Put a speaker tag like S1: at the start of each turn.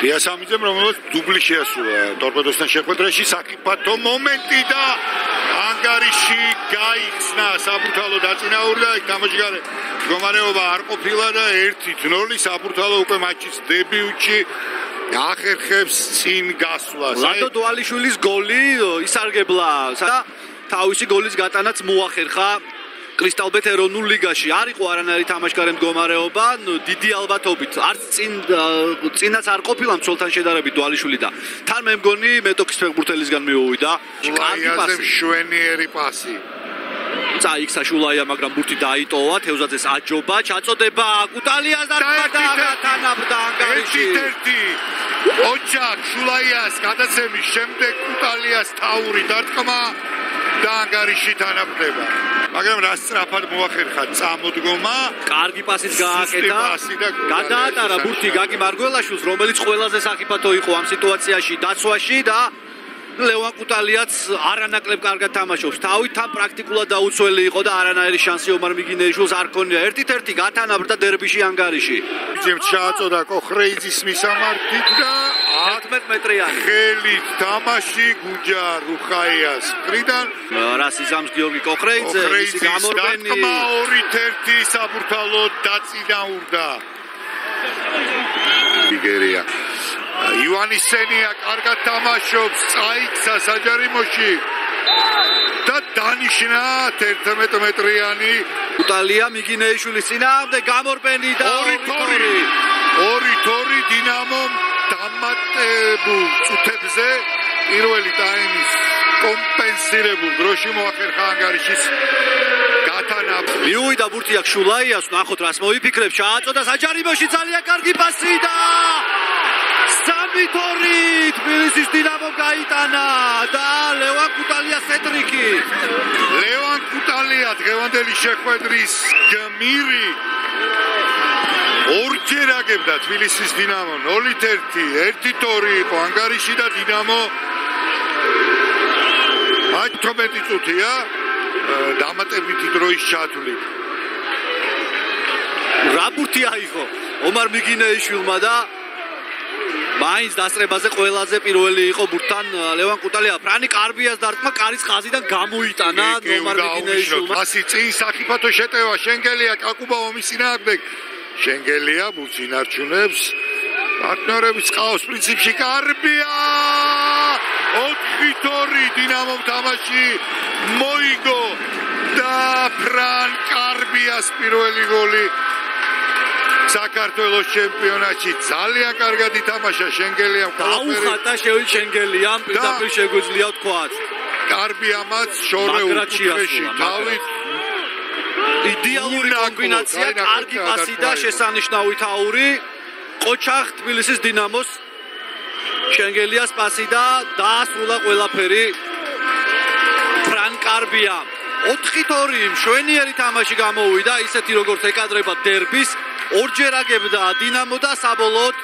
S1: დიასამიძემ რომელსაც დუბლი შეასრულა ტორპედოსთან შეხვედრაში საკიფათო მომენტი და ანგარიში გაიხსნა საბურთალო დაწინაურდა თამაშგარე მდგომარეობა არ ყოფილა და 1-0 საბურთალო უკვე მატჩის დებიუტში ახერხებს წინ გასვლას.
S2: ლანდო დვალიშვილის გოლი ისარგებლა და თავისი გოლის გატანაც მოახერხა კრისტალბეთ ეროვნულ ლიგაში. არ იყო არანაირი თამაშგარე მდგომარეობა, დიდი ალბათობით არც წინაც არ ყოფილა მცველთან შედარებით დვალიშვილი და თან მე მგონი მეტოქის ფეხბურთელისგან მიუვიდა.
S1: კარგი პასი, შვენიერი პასი.
S2: წაიქცა შულაია, მაგრამ ბურთი დაიტოვა, თევზაძეს აჯობა, ჩაწოდება კუტალიას და თანაბრდა ანგარიში.
S1: 1-1 ოჯახ შულაიას გადაცემის შემდეგ კუტალიას თავური დარტყმა და ანგარიში თანაბრდება. მაგრამ რა სწრაფად მოახერხა წამოდგომა,
S2: კარგი პასიც გააკეთა, გადაატარა ბურთი გაკი მარგველაშვილს, რომელიც ყველაზე საფათო იყო ამ სიტუაციაში დაცვაში და ლევან კუტალიაც არანაკლებ კარგად თამაშობს. თავით თან პრაქტიკულად დაუცველი იყო და არანაირი შანსი ომარ მიგინეიშვილს არ ქონია. 1-1 გათანაბრდა დერბიში ანგარიში.
S1: ძემ ჩააწოდა კოხრეიძის მისამართით და
S2: 11 მეტრიანი
S1: ხელით თამაში გუჯა რუხაიას მხრიდან
S2: რასიზამს გიორგი კოხრეიძე ისი გამორბენი
S1: 2-1 საბურთალო დაწინაურდა. იგერია ივანისენია კარგად თამაშობს, წაიქცა საჯარიმოში და დანიშნა 11 მეტრიანი
S2: კუტალია მიგინეიშვილის წინააღმდეგ გამორბენი და
S1: 2-2 დინამომ დამატებულ წუთებზე პირველი ტაიმის კომპენსირებულ დროში მოახერხა ანგარიშის გათანაბრება.
S2: მიუვიდა ბურთი აქ შულაიას, ნახოთ რას მოიფიქრებს, ჩააწოდა საჯარიმოში ძალიან კარგი პასი და 3-2 თბილისის დინამომ გაიტანა და ლევან კუტალიას ჰეტრიკი.
S1: ლევან კუტალია დღევანდელი შეხვედრის გმირი ორჯერ აგებდა თბილისის დინამო 0-1 1-2 იყო ანგარიში და დინამო 18 წუთია დამატებითი დროის ჩათვლით.
S2: რა ბურთი აიღო ომარ მიგინეიშვილმა და მაინც დასწრებაზე ყველაზე პირველი იყო ბურთთან ლევან კუტალია. ფრანი კარბიას დარტყმა კარის ხაზიდან გამოიტანა ომარ მიგინეიშვილმა.
S1: ასი წინ საფათო შეტევა შენგელია კაკუბა ომის წინააღმდეგ. შენგელია ბურთს ინარჩუნებს. პარტნიორების ყავს პრინციპში კარბია 4-2 დინამომ თამაში მოიგო და ფრან კარბიას პირველი გოლი საქართველოს ჩემპიონატში ძალიან კარგად ითამაშა შენგელიამ.
S2: გაუხატა შენგელიამ, პირდაპირ შეგვიძლია ვთქვათ.
S1: კარბიამაც შორეულ კუთხეში თავით
S2: იდეალური კომბინაცია, კარგი პასი და შესანიშნავი თაური. ყოჩახ თბილისის დინამოს შენგელიას პასი და დაასრულა ყველაფერი ფრან კარბიამ. 4-2 მშვენიერი თამაში გამოუვიდა, ისეთი როგორც ეკადრება დერბის. ორჯერ აგებდა დინამო და საბოლოოდ